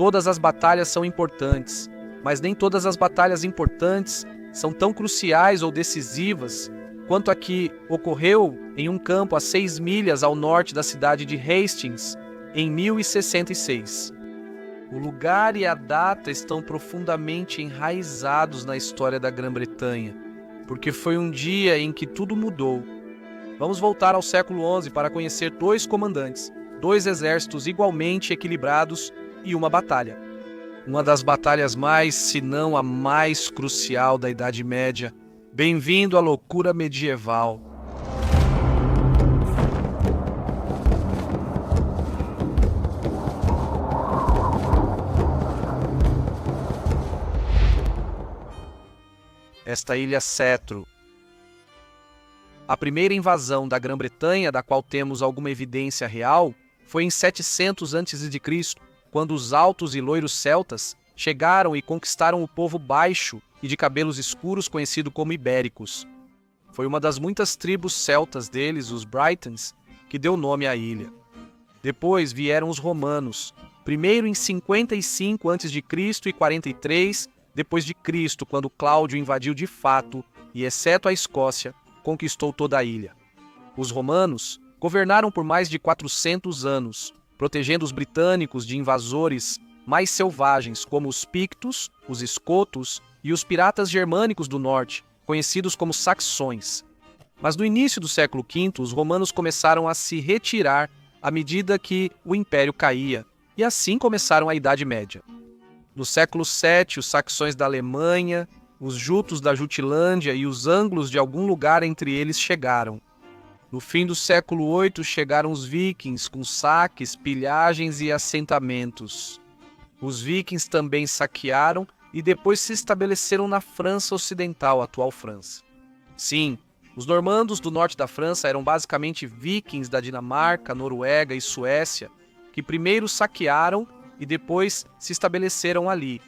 Todas as batalhas são importantes, mas nem todas as batalhas importantes são tão cruciais ou decisivas quanto a que ocorreu em um campo a 6 milhas ao norte da cidade de Hastings, em 1066. O lugar e a data estão profundamente enraizados na história da Grã-Bretanha, porque foi um dia em que tudo mudou. Vamos voltar ao século XI para conhecer 2 comandantes, 2 exércitos igualmente equilibrados e uma batalha. Uma das batalhas mais, se não a mais crucial da Idade Média. Bem-vindo à loucura medieval. Esta ilha Cetro. A primeira invasão da Grã-Bretanha, da qual temos alguma evidência real, foi em 700 a.C., quando os altos e loiros celtas chegaram e conquistaram o povo baixo e de cabelos escuros conhecido como ibéricos. Foi uma das muitas tribos celtas deles, os Britons, que deu nome à ilha. Depois vieram os romanos, primeiro em 55 a.C. e 43 depois de Cristo, quando Cláudio invadiu de fato e, exceto a Escócia, conquistou toda a ilha. Os romanos governaram por mais de 400 anos, protegendo os britânicos de invasores mais selvagens como os pictos, os escotos e os piratas germânicos do norte, conhecidos como saxões. Mas no início do século V, os romanos começaram a se retirar à medida que o império caía, e assim começaram a Idade Média. No século VII, os saxões da Alemanha, os jutos da Jutilândia e os anglos de algum lugar entre eles chegaram. No fim do século VIII chegaram os vikings com saques, pilhagens e assentamentos. Os vikings também saquearam e depois se estabeleceram na França Ocidental, atual França. Sim, os normandos do norte da França eram basicamente vikings da Dinamarca, Noruega e Suécia, que primeiro saquearam e depois se estabeleceram ali.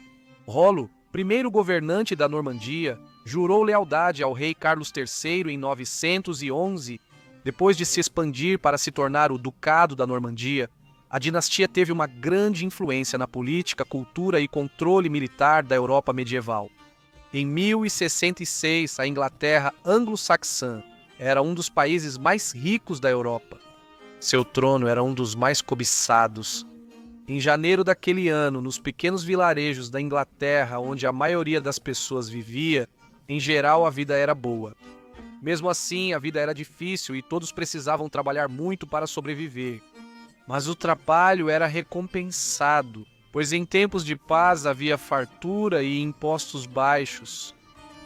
Rollo, primeiro governante da Normandia, jurou lealdade ao rei Carlos III em 911. Depois de se expandir para se tornar o Ducado da Normandia, a dinastia teve uma grande influência na política, cultura e controle militar da Europa medieval. Em 1066, a Inglaterra anglo-saxã era um dos países mais ricos da Europa. Seu trono era um dos mais cobiçados. Em janeiro daquele ano, nos pequenos vilarejos da Inglaterra, onde a maioria das pessoas vivia, em geral a vida era boa. Mesmo assim, a vida era difícil e todos precisavam trabalhar muito para sobreviver. Mas o trabalho era recompensado, pois em tempos de paz havia fartura e impostos baixos.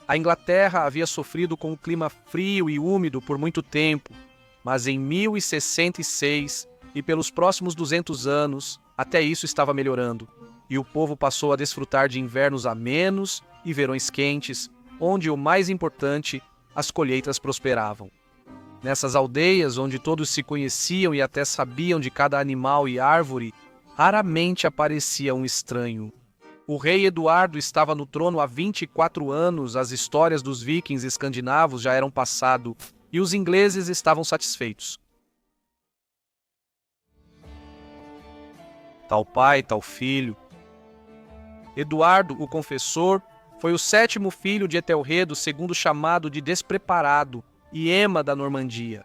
A Inglaterra havia sofrido com um clima frio e úmido por muito tempo, mas em 1066 e pelos próximos 200 anos, até isso estava melhorando, e o povo passou a desfrutar de invernos amenos e verões quentes, onde o mais importante, as colheitas prosperavam. Nessas aldeias, onde todos se conheciam e até sabiam de cada animal e árvore, raramente aparecia um estranho. O rei Eduardo estava no trono há 24 anos, as histórias dos vikings escandinavos já eram passado, e os ingleses estavam satisfeitos. Tal pai, tal filho. Eduardo, o confessor, foi o 7º filho de Etelredo, segundo chamado de Despreparado, e Ema da Normandia.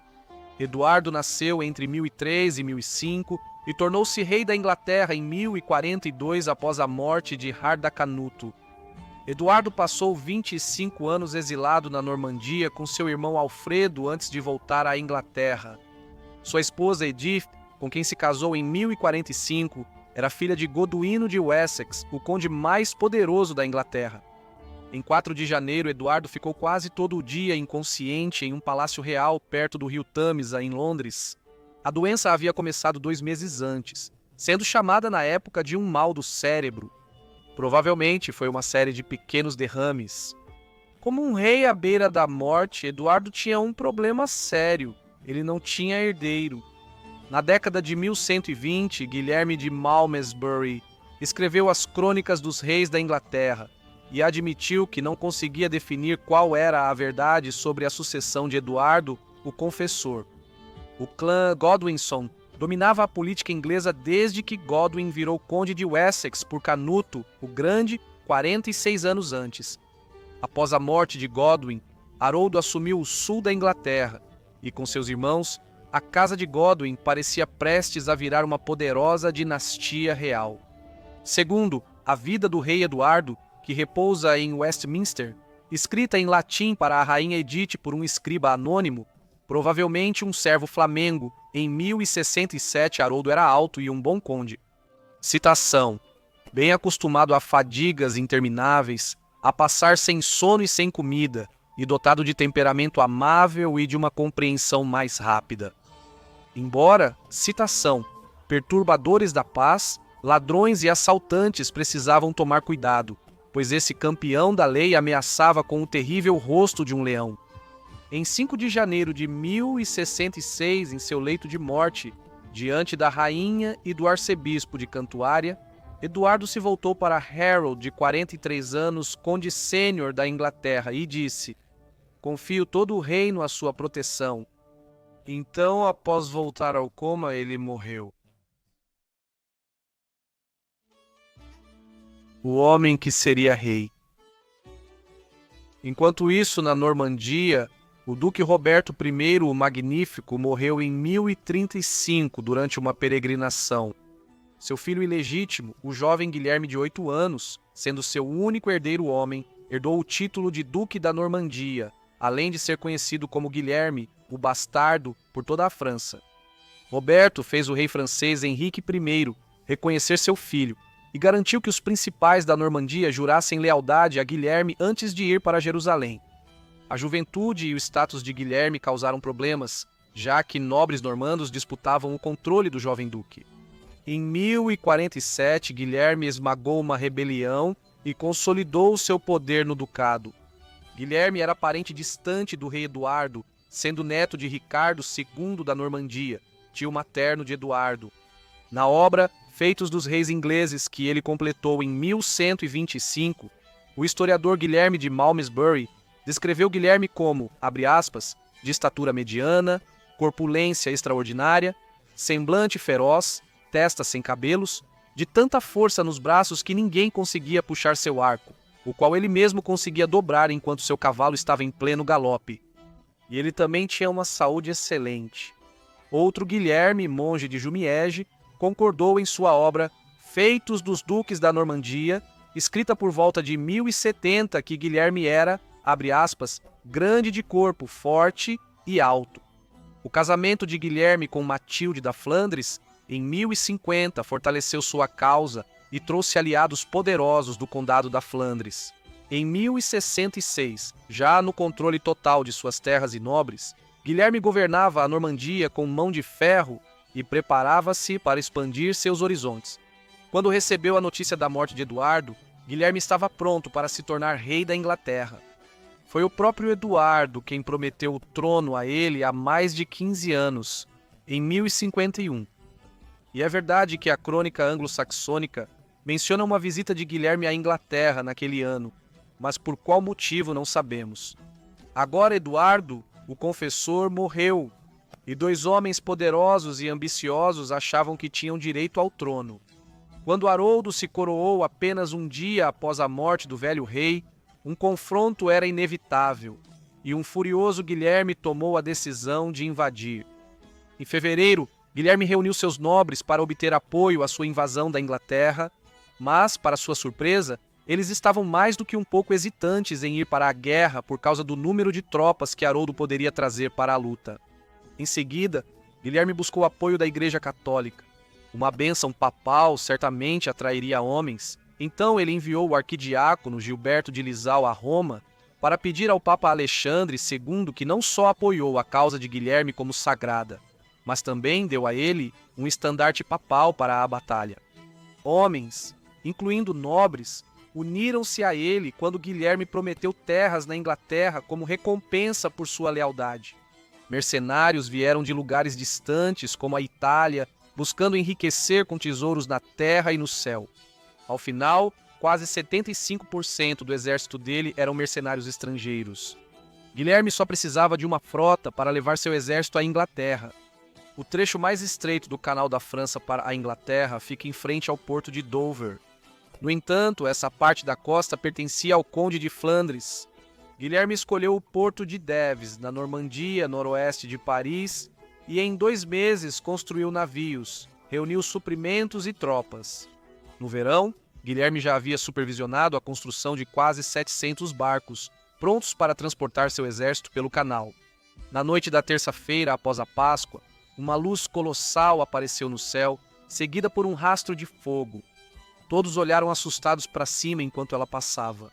Eduardo nasceu entre 1003 e 1005 e tornou-se rei da Inglaterra em 1042 após a morte de Hardacanuto. Eduardo passou 25 anos exilado na Normandia com seu irmão Alfredo antes de voltar à Inglaterra. Sua esposa Edith, com quem se casou em 1045, era filha de Goduíno de Wessex, o conde mais poderoso da Inglaterra. Em 4 de janeiro, Eduardo ficou quase todo o dia inconsciente em um palácio real perto do rio Tâmisa, em Londres. A doença havia começado 2 meses antes, sendo chamada na época de um mal do cérebro. Provavelmente foi uma série de pequenos derrames. Como um rei à beira da morte, Eduardo tinha um problema sério. Ele não tinha herdeiro. Na década de 1120, Guilherme de Malmesbury escreveu as Crônicas dos Reis da Inglaterra e admitiu que não conseguia definir qual era a verdade sobre a sucessão de Eduardo, o Confessor. O clã Godwinson dominava a política inglesa desde que Godwin virou conde de Wessex por Canuto, o Grande, 46 anos antes. Após a morte de Godwin, Haroldo assumiu o sul da Inglaterra e, com seus irmãos, a casa de Godwin parecia prestes a virar uma poderosa dinastia real. Segundo a vida do rei Eduardo, que repousa em Westminster, escrita em latim para a rainha Edith por um escriba anônimo, provavelmente um servo flamengo, em 1067 Haroldo era alto e um bom conde. Citação: bem acostumado a fadigas intermináveis, a passar sem sono e sem comida, e dotado de temperamento amável e de uma compreensão mais rápida. Embora, citação, perturbadores da paz, ladrões e assaltantes precisavam tomar cuidado, pois esse campeão da lei ameaçava com o terrível rosto de um leão. Em 5 de janeiro de 1066, em seu leito de morte, diante da rainha e do arcebispo de Cantuária, Eduardo se voltou para Harold, de 43 anos, conde sênior da Inglaterra, e disse: confio todo o reino à sua proteção. Então, após voltar ao coma, ele morreu. O homem que seria rei. Enquanto isso, na Normandia, o Duque Roberto I, o Magnífico, morreu em 1035 durante uma peregrinação. Seu filho ilegítimo, o jovem Guilherme de 8 anos, sendo seu único herdeiro homem, herdou o título de Duque da Normandia, além de ser conhecido como Guilherme, o Bastardo, por toda a França. Roberto fez o rei francês Henrique I reconhecer seu filho e garantiu que os principais da Normandia jurassem lealdade a Guilherme antes de ir para Jerusalém. A juventude e o status de Guilherme causaram problemas, já que nobres normandos disputavam o controle do jovem duque. Em 1047, Guilherme esmagou uma rebelião e consolidou seu poder no ducado. Guilherme era parente distante do rei Eduardo, sendo neto de Ricardo II da Normandia, tio materno de Eduardo. Na obra Feitos dos Reis Ingleses, que ele completou em 1125, o historiador Guilherme de Malmesbury descreveu Guilherme como, abre aspas, de estatura mediana, corpulência extraordinária, semblante feroz, testa sem cabelos, de tanta força nos braços que ninguém conseguia puxar seu arco, o qual ele mesmo conseguia dobrar enquanto seu cavalo estava em pleno galope. E ele também tinha uma saúde excelente. Outro Guilherme, monge de Jumiege, concordou em sua obra Feitos dos Duques da Normandia, escrita por volta de 1070, que Guilherme era, abre aspas, grande de corpo, forte e alto. O casamento de Guilherme com Matilde da Flandres, em 1050, fortaleceu sua causa e trouxe aliados poderosos do Condado da Flandres. Em 1066, já no controle total de suas terras e nobres, Guilherme governava a Normandia com mão de ferro e preparava-se para expandir seus horizontes. Quando recebeu a notícia da morte de Eduardo, Guilherme estava pronto para se tornar rei da Inglaterra. Foi o próprio Eduardo quem prometeu o trono a ele há mais de 15 anos, em 1051. E é verdade que a crônica anglo-saxônica menciona uma visita de Guilherme à Inglaterra naquele ano, mas por qual motivo não sabemos. Agora Eduardo, o confessor, morreu, e 2 homens poderosos e ambiciosos achavam que tinham direito ao trono. Quando Haroldo se coroou apenas um dia após a morte do velho rei, um confronto era inevitável, e um furioso Guilherme tomou a decisão de invadir. Em fevereiro, Guilherme reuniu seus nobres para obter apoio à sua invasão da Inglaterra, mas, para sua surpresa, eles estavam mais do que um pouco hesitantes em ir para a guerra por causa do número de tropas que Haroldo poderia trazer para a luta. Em seguida, Guilherme buscou apoio da Igreja Católica. Uma bênção papal certamente atrairia homens, então ele enviou o arquidiácono Gilberto de Lisal a Roma para pedir ao Papa Alexandre II que não só apoiou a causa de Guilherme como sagrada, mas também deu a ele um estandarte papal para a batalha. Homens, incluindo nobres, uniram-se a ele quando Guilherme prometeu terras na Inglaterra como recompensa por sua lealdade. Mercenários vieram de lugares distantes, como a Itália, buscando enriquecer com tesouros na terra e no céu. Ao final, quase 75% do exército dele eram mercenários estrangeiros. Guilherme só precisava de uma frota para levar seu exército à Inglaterra. O trecho mais estreito do Canal da França para a Inglaterra fica em frente ao porto de Dover. No entanto, essa parte da costa pertencia ao Conde de Flandres. Guilherme escolheu o porto de Deves, na Normandia, noroeste de Paris, e em 2 meses construiu navios, reuniu suprimentos e tropas. No verão, Guilherme já havia supervisionado a construção de quase 700 barcos, prontos para transportar seu exército pelo canal. Na noite da terça-feira após a Páscoa, uma luz colossal apareceu no céu, seguida por um rastro de fogo. Todos olharam assustados para cima enquanto ela passava.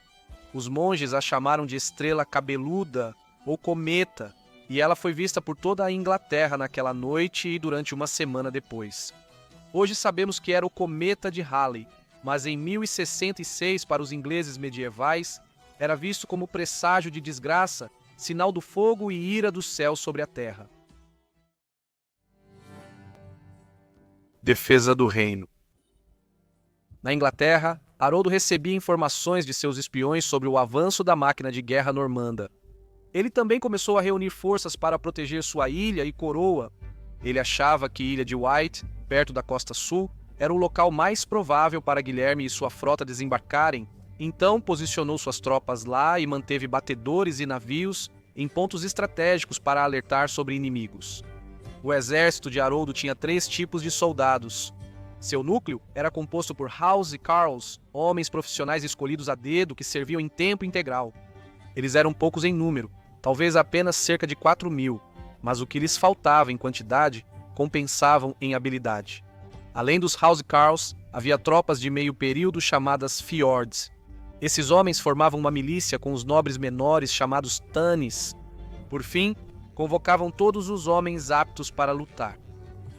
Os monges a chamaram de estrela cabeluda ou cometa, e ela foi vista por toda a Inglaterra naquela noite e durante uma semana depois. Hoje sabemos que era o cometa de Halley, mas em 1066, para os ingleses medievais, era visto como presságio de desgraça, sinal do fogo e ira do céu sobre a terra. Defesa do reino. Na Inglaterra, Haroldo recebia informações de seus espiões sobre o avanço da máquina de guerra normanda. Ele também começou a reunir forças para proteger sua ilha e coroa. Ele achava que Ilha de Wight, perto da costa sul, era o local mais provável para Guilherme e sua frota desembarcarem, então posicionou suas tropas lá e manteve batedores e navios em pontos estratégicos para alertar sobre inimigos. O exército de Haroldo tinha 3 tipos de soldados. Seu núcleo era composto por housecarls, homens profissionais escolhidos a dedo que serviam em tempo integral. Eles eram poucos em número, talvez apenas cerca de 4.000, mas o que lhes faltava em quantidade compensavam em habilidade. Além dos housecarls, havia tropas de meio período chamadas fjords. Esses homens formavam uma milícia com os nobres menores chamados tanis. Por fim, convocavam todos os homens aptos para lutar.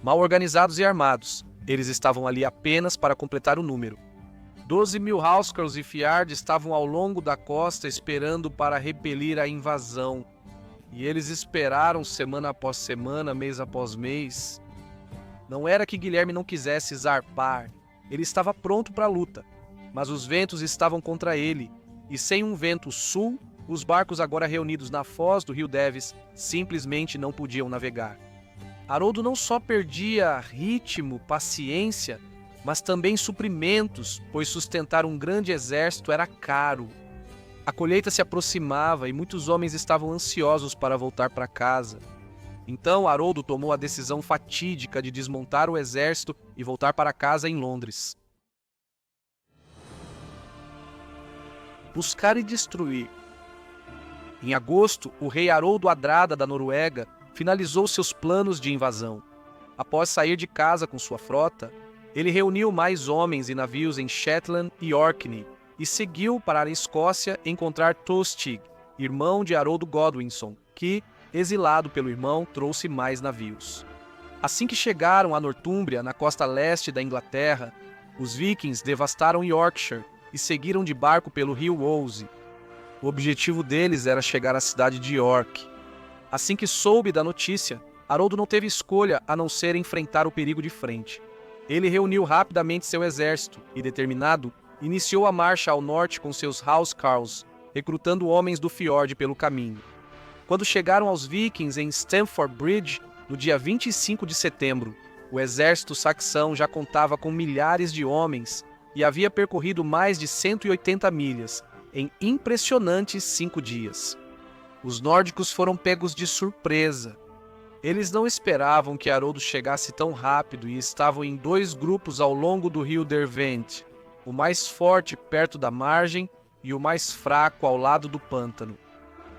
Mal organizados e armados, eles estavam ali apenas para completar o número. 12.000 housecarls e fjords estavam ao longo da costa esperando para repelir a invasão. E eles esperaram semana após semana, mês após mês. Não era que Guilherme não quisesse zarpar, ele estava pronto para a luta, mas os ventos estavam contra ele, e sem um vento sul, os barcos agora reunidos na foz do rio Deves simplesmente não podiam navegar. Haroldo não só perdia ritmo, paciência, mas também suprimentos, pois sustentar um grande exército era caro. A colheita se aproximava e muitos homens estavam ansiosos para voltar para casa. Então Haroldo tomou a decisão fatídica de desmontar o exército e voltar para casa em Londres. Buscar e destruir. Em agosto, o rei Haroldo Hadrada da Noruega finalizou seus planos de invasão. Após sair de casa com sua frota, ele reuniu mais homens e navios em Shetland e Orkney e seguiu para a Escócia encontrar Tostig, irmão de Haroldo Godwinson, que, exilado pelo irmão, trouxe mais navios. Assim que chegaram a Nortúmbria, na costa leste da Inglaterra, os vikings devastaram Yorkshire e seguiram de barco pelo rio Ouse. O objetivo deles era chegar à cidade de York. Assim que soube da notícia, Haroldo não teve escolha a não ser enfrentar o perigo de frente. Ele reuniu rapidamente seu exército e, determinado, iniciou a marcha ao norte com seus housecarls, recrutando homens do fiord pelo caminho. Quando chegaram aos vikings em Stamford Bridge, no dia 25 de setembro, o exército saxão já contava com milhares de homens e havia percorrido mais de 180 milhas, em impressionantes 5 dias. Os nórdicos foram pegos de surpresa. Eles não esperavam que Haroldo chegasse tão rápido e estavam em 2 grupos ao longo do rio Derwent, o mais forte perto da margem e o mais fraco ao lado do pântano.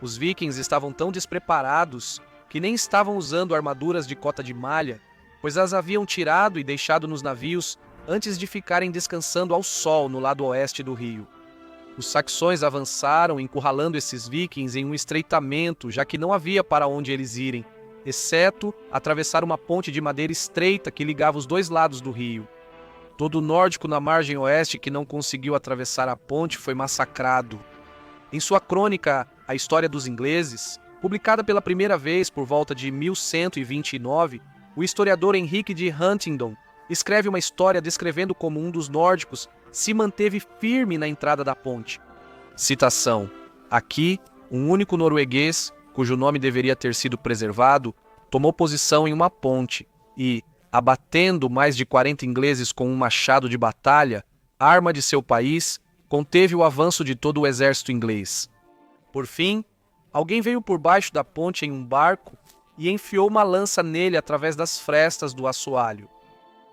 Os vikings estavam tão despreparados que nem estavam usando armaduras de cota de malha, pois as haviam tirado e deixado nos navios antes de ficarem descansando ao sol no lado oeste do rio. Os saxões avançaram, encurralando esses vikings em um estreitamento, já que não havia para onde eles irem, exceto atravessar uma ponte de madeira estreita que ligava os 2 lados do rio. Todo nórdico na margem oeste que não conseguiu atravessar a ponte foi massacrado. Em sua crônica A História dos Ingleses, publicada pela primeira vez por volta de 1129, o historiador Henrique de Huntingdon escreve uma história descrevendo como um dos nórdicos se manteve firme na entrada da ponte. Citação: aqui, um único norueguês, cujo nome deveria ter sido preservado, tomou posição em uma ponte e, abatendo mais de 40 ingleses com um machado de batalha, arma de seu país, conteve o avanço de todo o exército inglês. Por fim, alguém veio por baixo da ponte em um barco e enfiou uma lança nele através das frestas do assoalho.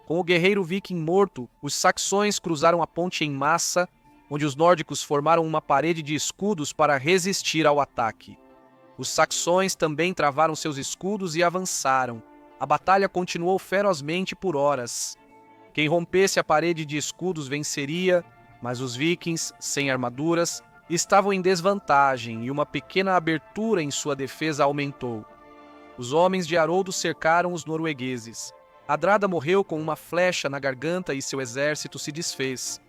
Com o guerreiro viking morto, os saxões cruzaram a ponte em massa, onde os nórdicos formaram uma parede de escudos para resistir ao ataque. Os saxões também travaram seus escudos e avançaram. A batalha continuou ferozmente por horas. Quem rompesse a parede de escudos venceria, mas os vikings, sem armaduras, estavam em desvantagem e uma pequena abertura em sua defesa aumentou. Os homens de Haroldo cercaram os noruegueses. Hadrada morreu com uma flecha na garganta e seu exército se desfez.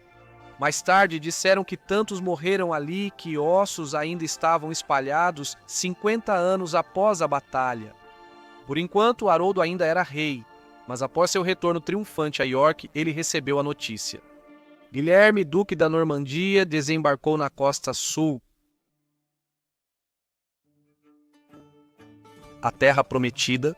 Mais tarde disseram que tantos morreram ali que ossos ainda estavam espalhados 50 anos após a batalha. Por enquanto, Haroldo ainda era rei, mas após seu retorno triunfante a York, ele recebeu a notícia. Guilherme, duque da Normandia, desembarcou na costa sul. A Terra Prometida.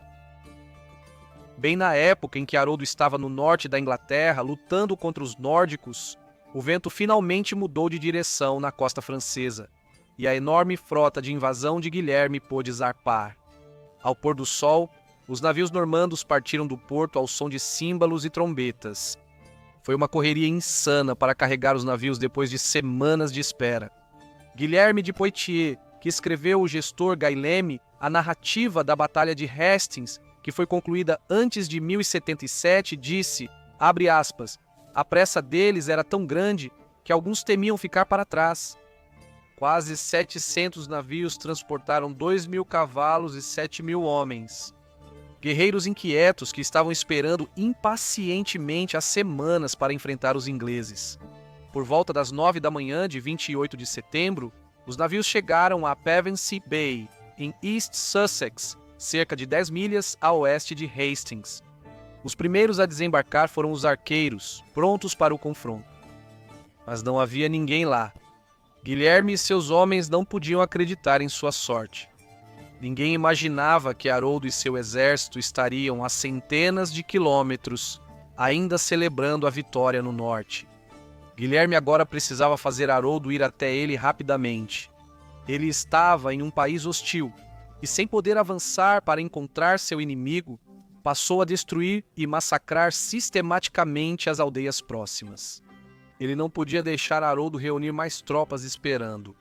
Bem na época em que Haroldo estava no norte da Inglaterra, lutando contra os nórdicos, o vento finalmente mudou de direção na costa francesa, e a enorme frota de invasão de Guilherme pôde zarpar. Ao pôr do sol, os navios normandos partiram do porto ao som de címbalos e trombetas. Foi uma correria insana para carregar os navios depois de semanas de espera. Guilherme de Poitiers, que escreveu o gestor Gaileme a narrativa da Batalha de Hastings, que foi concluída antes de 1077, disse, abre aspas, a pressa deles era tão grande que alguns temiam ficar para trás. Quase 700 navios transportaram 2.000 cavalos e 7.000 homens. Guerreiros inquietos que estavam esperando impacientemente há semanas para enfrentar os ingleses. Por volta das 9 da manhã de 28 de setembro, os navios chegaram a Pevensey Bay, em East Sussex, cerca de 10 milhas a oeste de Hastings. Os primeiros a desembarcar foram os arqueiros, prontos para o confronto. Mas não havia ninguém lá. Guilherme e seus homens não podiam acreditar em sua sorte. Ninguém imaginava que Haroldo e seu exército estariam a centenas de quilômetros, ainda celebrando a vitória no norte. Guilherme agora precisava fazer Haroldo ir até ele rapidamente. Ele estava em um país hostil, e sem poder avançar para encontrar seu inimigo, passou a destruir e massacrar sistematicamente as aldeias próximas. Ele não podia deixar Haroldo reunir mais tropas esperando.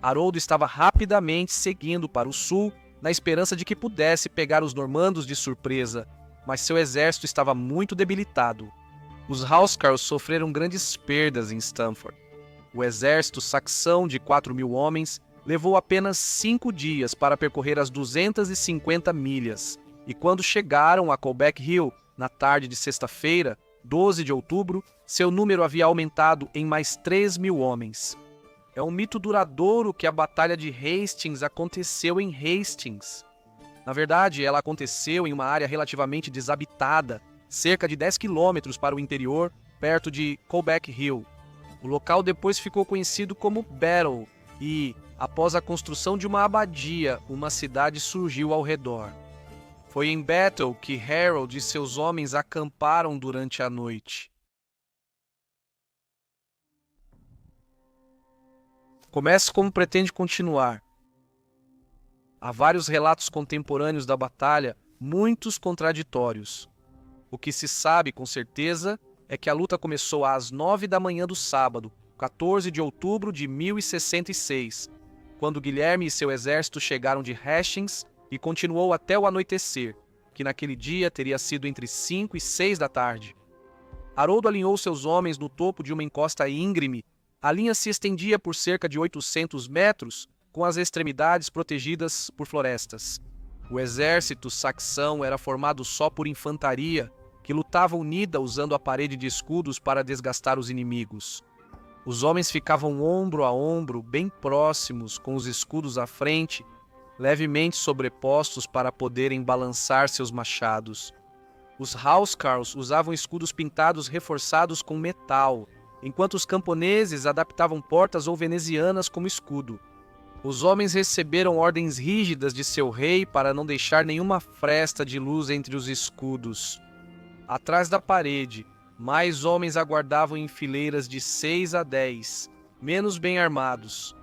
Haroldo estava rapidamente seguindo para o sul, na esperança de que pudesse pegar os normandos de surpresa, mas seu exército estava muito debilitado. Os Housecarls sofreram grandes perdas em Stamford. O exército saxão de 4.000 homens levou apenas 5 dias para percorrer as 250 milhas, e quando chegaram a Colbeck Hill, na tarde de sexta-feira, 12 de outubro, seu número havia aumentado em mais 3.000 homens. É um mito duradouro que a Batalha de Hastings aconteceu em Hastings. Na verdade, ela aconteceu em uma área relativamente desabitada, cerca de 10 quilômetros para o interior, perto de Colbeck Hill. O local depois ficou conhecido como Battle e, após a construção de uma abadia, uma cidade surgiu ao redor. Foi em Battle que Harold e seus homens acamparam durante a noite. Comece como pretende continuar. Há vários relatos contemporâneos da batalha, muitos contraditórios. O que se sabe com certeza é que a luta começou às 9 da manhã do sábado, 14 de outubro de 1066, quando Guilherme e seu exército chegaram de Hastings e continuou até o anoitecer, que naquele dia teria sido entre 5 e 6 da tarde. Haroldo alinhou seus homens no topo de uma encosta íngreme. A linha se estendia por cerca de 800 metros, com as extremidades protegidas por florestas. O exército saxão era formado só por infantaria, que lutava unida usando a parede de escudos para desgastar os inimigos. Os homens ficavam ombro a ombro, bem próximos, com os escudos à frente, levemente sobrepostos para poderem balançar seus machados. Os Housecarls usavam escudos pintados reforçados com metal, enquanto os camponeses adaptavam portas ou venezianas como escudo. Os homens receberam ordens rígidas de seu rei para não deixar nenhuma fresta de luz entre os escudos. Atrás da parede, mais homens aguardavam em fileiras de 6 a 10, menos bem armados.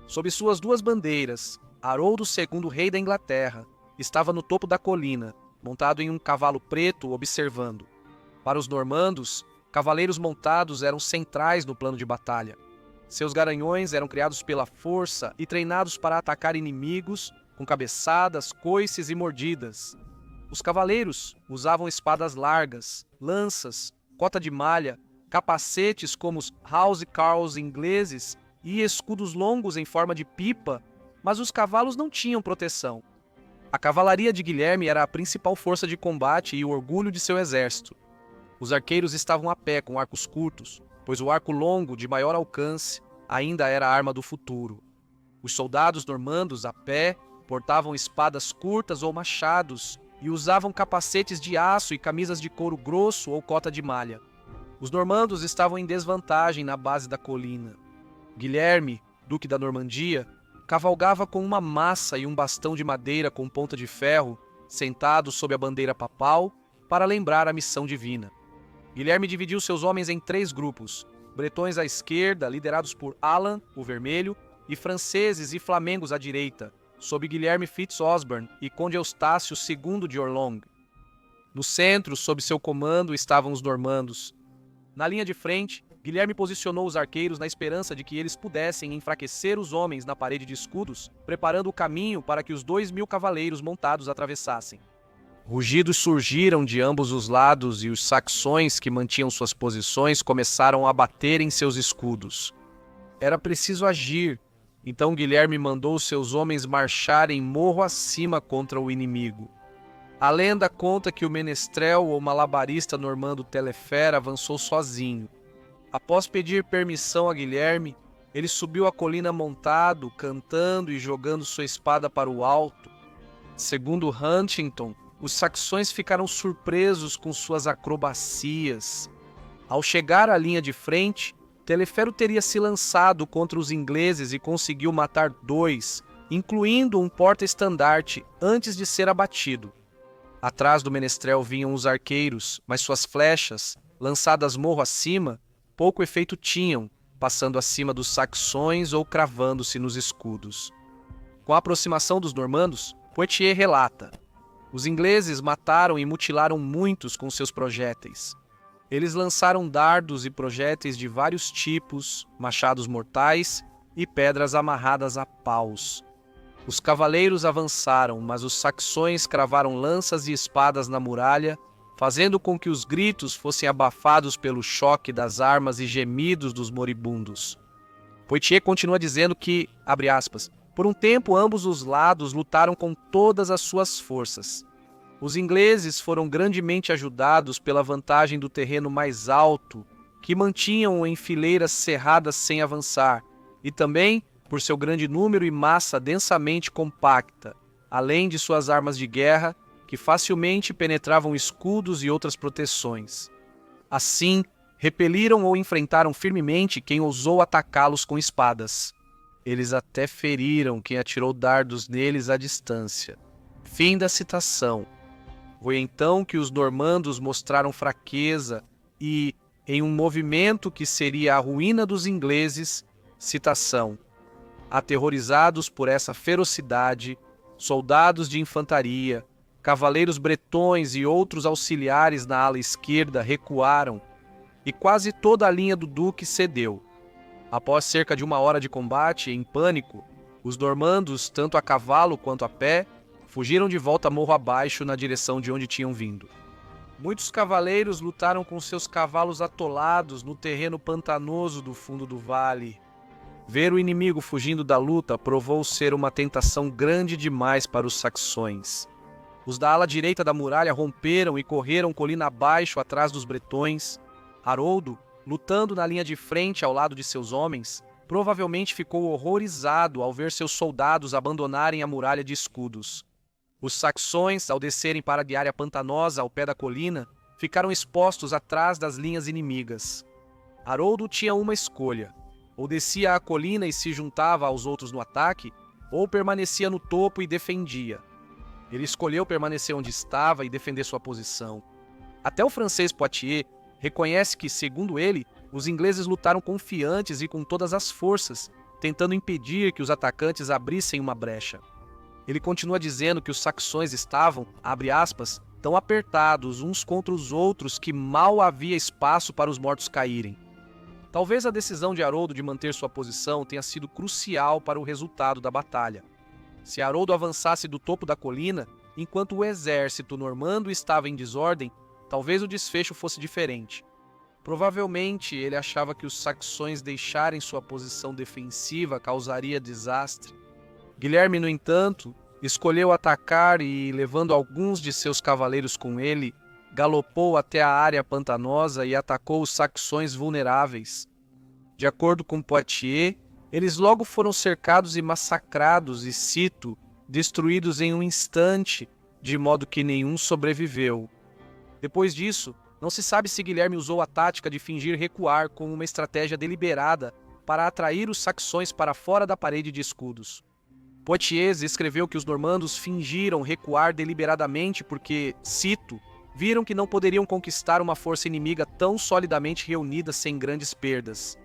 Sob suas 2 bandeiras, Haroldo II, rei da Inglaterra, estava no topo da colina, montado em um cavalo preto, observando. Para os normandos, cavaleiros montados eram centrais no plano de batalha. Seus garanhões eram criados pela força e treinados para atacar inimigos com cabeçadas, coices e mordidas. Os cavaleiros usavam espadas largas, lanças, cota de malha, capacetes como os housecarls ingleses e escudos longos em forma de pipa, mas os cavalos não tinham proteção. A cavalaria de Guilherme era a principal força de combate e o orgulho de seu exército. Os arqueiros estavam a pé com arcos curtos, pois o arco longo, de maior alcance, ainda era a arma do futuro. Os soldados normandos, a pé, portavam espadas curtas ou machados e usavam capacetes de aço e camisas de couro grosso ou cota de malha. Os normandos estavam em desvantagem na base da colina. Guilherme, duque da Normandia, cavalgava com uma massa e um bastão de madeira com ponta de ferro, sentado sob a bandeira papal, para lembrar a missão divina. Guilherme dividiu seus homens em 3 grupos: bretões à esquerda, liderados por Alan, o Vermelho, e franceses e flamengos à direita, sob Guilherme Fitz-Osbern e Conde Eustácio II de Orlong. No centro, sob seu comando, estavam os normandos. Na linha de frente, Guilherme posicionou os arqueiros na esperança de que eles pudessem enfraquecer os homens na parede de escudos, preparando o caminho para que os 2.000 cavaleiros montados atravessassem. Rugidos surgiram de ambos os lados e os saxões que mantinham suas posições começaram a bater em seus escudos. Era preciso agir, então Guilherme mandou seus homens marcharem morro acima contra o inimigo. A lenda conta que o menestrel ou malabarista normando Telefer avançou sozinho. Após pedir permissão a Guilherme, ele subiu a colina montado, cantando e jogando sua espada para o alto. Segundo Huntington, os saxões ficaram surpresos com suas acrobacias. Ao chegar à linha de frente, Telefero teria se lançado contra os ingleses e conseguiu matar 2, incluindo um porta-estandarte, antes de ser abatido. Atrás do menestrel vinham os arqueiros, mas suas flechas, lançadas morro acima, pouco efeito tinham, passando acima dos saxões ou cravando-se nos escudos. Com a aproximação dos normandos, Poitiers relata: os ingleses mataram e mutilaram muitos com seus projéteis. Eles lançaram dardos e projéteis de vários tipos, machados mortais e pedras amarradas a paus. Os cavaleiros avançaram, mas os saxões cravaram lanças e espadas na muralha, fazendo com que os gritos fossem abafados pelo choque das armas e gemidos dos moribundos. Poitiers continua dizendo que, abre aspas, por um tempo ambos os lados lutaram com todas as suas forças. Os ingleses foram grandemente ajudados pela vantagem do terreno mais alto, que mantinham em fileiras cerradas sem avançar, e também por seu grande número e massa densamente compacta, além de suas armas de guerra, que facilmente penetravam escudos e outras proteções. Assim, repeliram ou enfrentaram firmemente quem ousou atacá-los com espadas. Eles até feriram quem atirou dardos neles à distância. Fim da citação. Foi então que os normandos mostraram fraqueza e, em um movimento que seria a ruína dos ingleses, citação: aterrorizados por essa ferocidade, soldados de infantaria, cavaleiros bretões e outros auxiliares na ala esquerda recuaram, e quase toda a linha do duque cedeu. Após cerca de 1 hora de combate, em pânico, os normandos, tanto a cavalo quanto a pé, fugiram de volta morro abaixo na direção de onde tinham vindo. Muitos cavaleiros lutaram com seus cavalos atolados no terreno pantanoso do fundo do vale. Ver o inimigo fugindo da luta provou ser uma tentação grande demais para os saxões. Os da ala direita da muralha romperam e correram colina abaixo atrás dos bretões. Haroldo, lutando na linha de frente ao lado de seus homens, provavelmente ficou horrorizado ao ver seus soldados abandonarem a muralha de escudos. Os saxões, ao descerem para a área pantanosa ao pé da colina, ficaram expostos atrás das linhas inimigas. Haroldo tinha uma escolha: ou descia a colina e se juntava aos outros no ataque, ou permanecia no topo e defendia. Ele escolheu permanecer onde estava e defender sua posição. Até o francês Poitiers reconhece que, segundo ele, os ingleses lutaram confiantes e com todas as forças, tentando impedir que os atacantes abrissem uma brecha. Ele continua dizendo que os saxões estavam, abre aspas, tão apertados uns contra os outros que mal havia espaço para os mortos caírem. Talvez a decisão de Haroldo de manter sua posição tenha sido crucial para o resultado da batalha. Se Haroldo avançasse do topo da colina, enquanto o exército normando estava em desordem, talvez o desfecho fosse diferente. Provavelmente ele achava que os saxões deixarem sua posição defensiva causaria desastre. Guilherme, no entanto, escolheu atacar e, levando alguns de seus cavaleiros com ele, galopou até a área pantanosa e atacou os saxões vulneráveis. De acordo com Poitiers, eles logo foram cercados e massacrados e, cito, destruídos em um instante, de modo que nenhum sobreviveu. Depois disso, não se sabe se Guilherme usou a tática de fingir recuar como uma estratégia deliberada para atrair os saxões para fora da parede de escudos. Poitiers escreveu que os normandos fingiram recuar deliberadamente porque, cito, viram que não poderiam conquistar uma força inimiga tão solidamente reunida sem grandes perdas.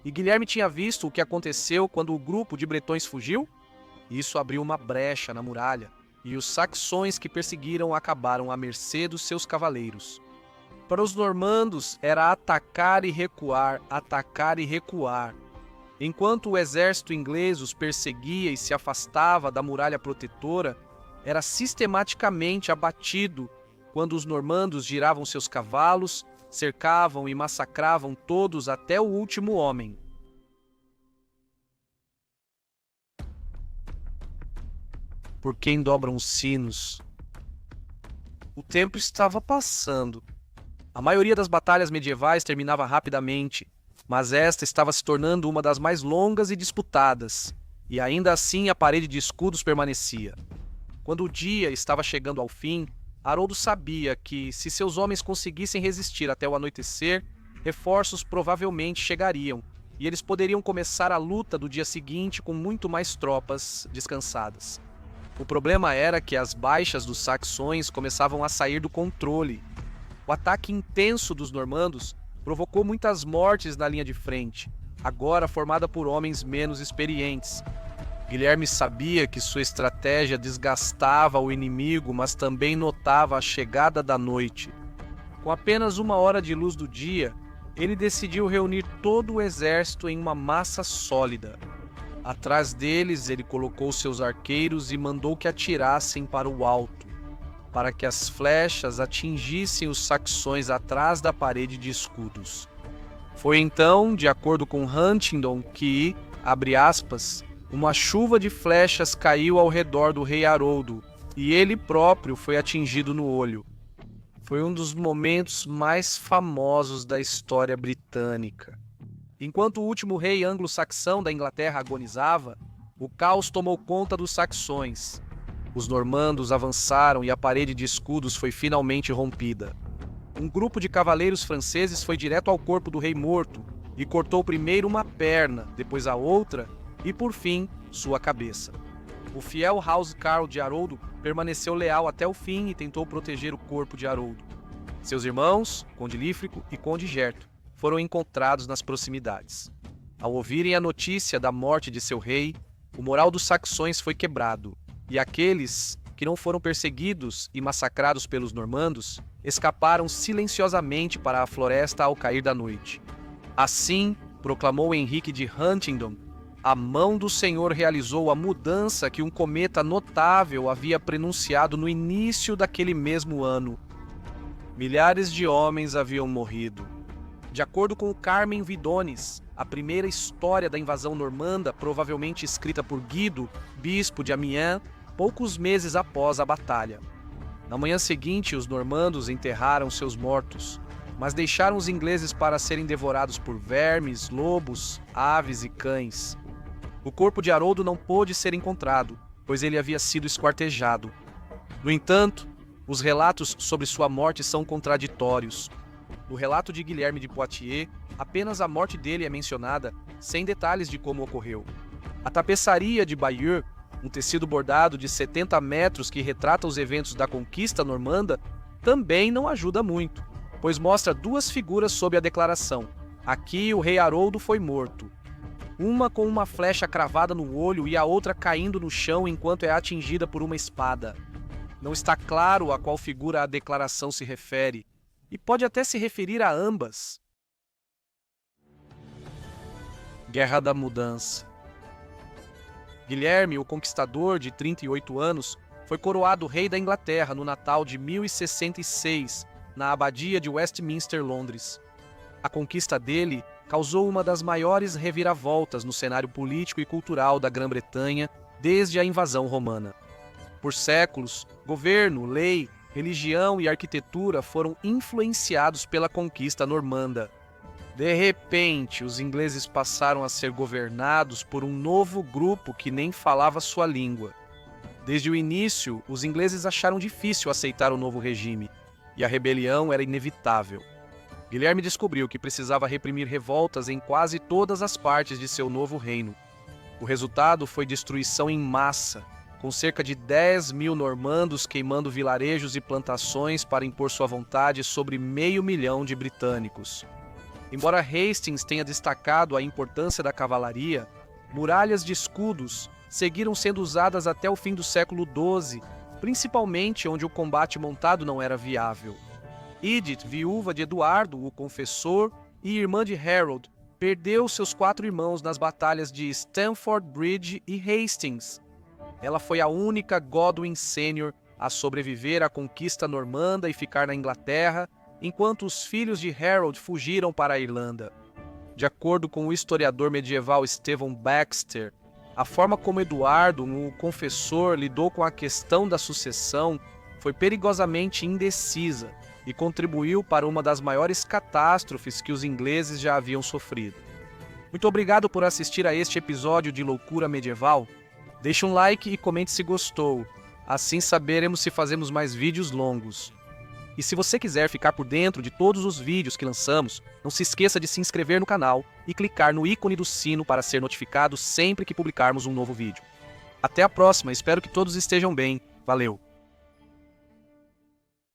E Guilherme tinha visto o que aconteceu quando o grupo de bretões fugiu? Isso abriu uma brecha na muralha, e os saxões que perseguiram acabaram à mercê dos seus cavaleiros. Para os normandos era atacar e recuar, atacar e recuar. Enquanto o exército inglês os perseguia e se afastava da muralha protetora, era sistematicamente abatido quando os normandos giravam seus cavalos, cercavam e massacravam todos até o último homem. Por quem dobram os sinos? O tempo estava passando. A maioria das batalhas medievais terminava rapidamente, mas esta estava se tornando uma das mais longas e disputadas, e ainda assim a parede de escudos permanecia. Quando o dia estava chegando ao fim, Haroldo sabia que, se seus homens conseguissem resistir até o anoitecer, reforços provavelmente chegariam, e eles poderiam começar a luta do dia seguinte com muito mais tropas descansadas. O problema era que as baixas dos saxões começavam a sair do controle. O ataque intenso dos normandos provocou muitas mortes na linha de frente, agora formada por homens menos experientes. Guilherme sabia que sua estratégia desgastava o inimigo, mas também notava a chegada da noite. Com apenas 1 hora de luz do dia, ele decidiu reunir todo o exército em uma massa sólida. Atrás deles, ele colocou seus arqueiros e mandou que atirassem para o alto, para que as flechas atingissem os saxões atrás da parede de escudos. Foi então, de acordo com Huntingdon, que, abre aspas, uma chuva de flechas caiu ao redor do rei Haroldo, e ele próprio foi atingido no olho. Foi um dos momentos mais famosos da história britânica. Enquanto o último rei anglo-saxão da Inglaterra agonizava, o caos tomou conta dos saxões. Os normandos avançaram e a parede de escudos foi finalmente rompida. Um grupo de cavaleiros franceses foi direto ao corpo do rei morto e cortou primeiro uma perna, depois a outra e, por fim, sua cabeça. O fiel Housecarl de Haroldo permaneceu leal até o fim e tentou proteger o corpo de Haroldo. Seus irmãos, Conde Lífrico e Conde Gerto, foram encontrados nas proximidades. Ao ouvirem a notícia da morte de seu rei, o moral dos saxões foi quebrado, e aqueles que não foram perseguidos e massacrados pelos normandos escaparam silenciosamente para a floresta ao cair da noite. Assim, proclamou Henrique de Huntingdon, a mão do Senhor realizou a mudança que um cometa notável havia prenunciado no início daquele mesmo ano. Milhares de homens haviam morrido. De acordo com o Carmen Vidones, a primeira história da invasão normanda, provavelmente escrita por Guido, bispo de Amiens, poucos meses após a batalha. Na manhã seguinte, os normandos enterraram seus mortos, mas deixaram os ingleses para serem devorados por vermes, lobos, aves e cães. O corpo de Haroldo não pôde ser encontrado, pois ele havia sido esquartejado. No entanto, os relatos sobre sua morte são contraditórios. No relato de Guilherme de Poitiers, apenas a morte dele é mencionada, sem detalhes de como ocorreu. A tapeçaria de Bayeux Um tecido bordado de 70 metros que retrata os eventos da conquista normanda também não ajuda muito, pois mostra duas figuras sob a declaração. Aqui o rei Haroldo foi morto. Uma com uma flecha cravada no olho e a outra caindo no chão enquanto é atingida por uma espada. Não está claro a qual figura a declaração se refere, e pode até se referir a ambas. Guerra da Mudança. Guilherme, o Conquistador, de 38 anos, foi coroado rei da Inglaterra no Natal de 1066, na Abadia de Westminster, Londres. A conquista dele causou uma das maiores reviravoltas no cenário político e cultural da Grã-Bretanha desde a invasão romana. Por séculos, governo, lei, religião e arquitetura foram influenciados pela conquista normanda. De repente, os ingleses passaram a ser governados por um novo grupo que nem falava sua língua. Desde o início, os ingleses acharam difícil aceitar o novo regime, e a rebelião era inevitável. Guilherme descobriu que precisava reprimir revoltas em quase todas as partes de seu novo reino. O resultado foi destruição em massa, com cerca de 10.000 normandos queimando vilarejos e plantações para impor sua vontade sobre 500.000 de britânicos. Embora Hastings tenha destacado a importância da cavalaria, muralhas de escudos seguiram sendo usadas até o fim do século XII, principalmente onde o combate montado não era viável. Edith, viúva de Eduardo, o Confessor, e irmã de Harold, perdeu seus 4 irmãos nas batalhas de Stamford Bridge e Hastings. Ela foi a única Godwin Sênior a sobreviver à conquista normanda e ficar na Inglaterra, enquanto os filhos de Harold fugiram para a Irlanda. De acordo com o historiador medieval Stephen Baxter, a forma como Eduardo, o Confessor, lidou com a questão da sucessão foi perigosamente indecisa e contribuiu para uma das maiores catástrofes que os ingleses já haviam sofrido. Muito obrigado por assistir a este episódio de Loucura Medieval. Deixe um like e comente se gostou, assim saberemos se fazemos mais vídeos longos. E se você quiser ficar por dentro de todos os vídeos que lançamos, não se esqueça de se inscrever no canal e clicar no ícone do sino para ser notificado sempre que publicarmos um novo vídeo. Até a próxima, espero que todos estejam bem. Valeu!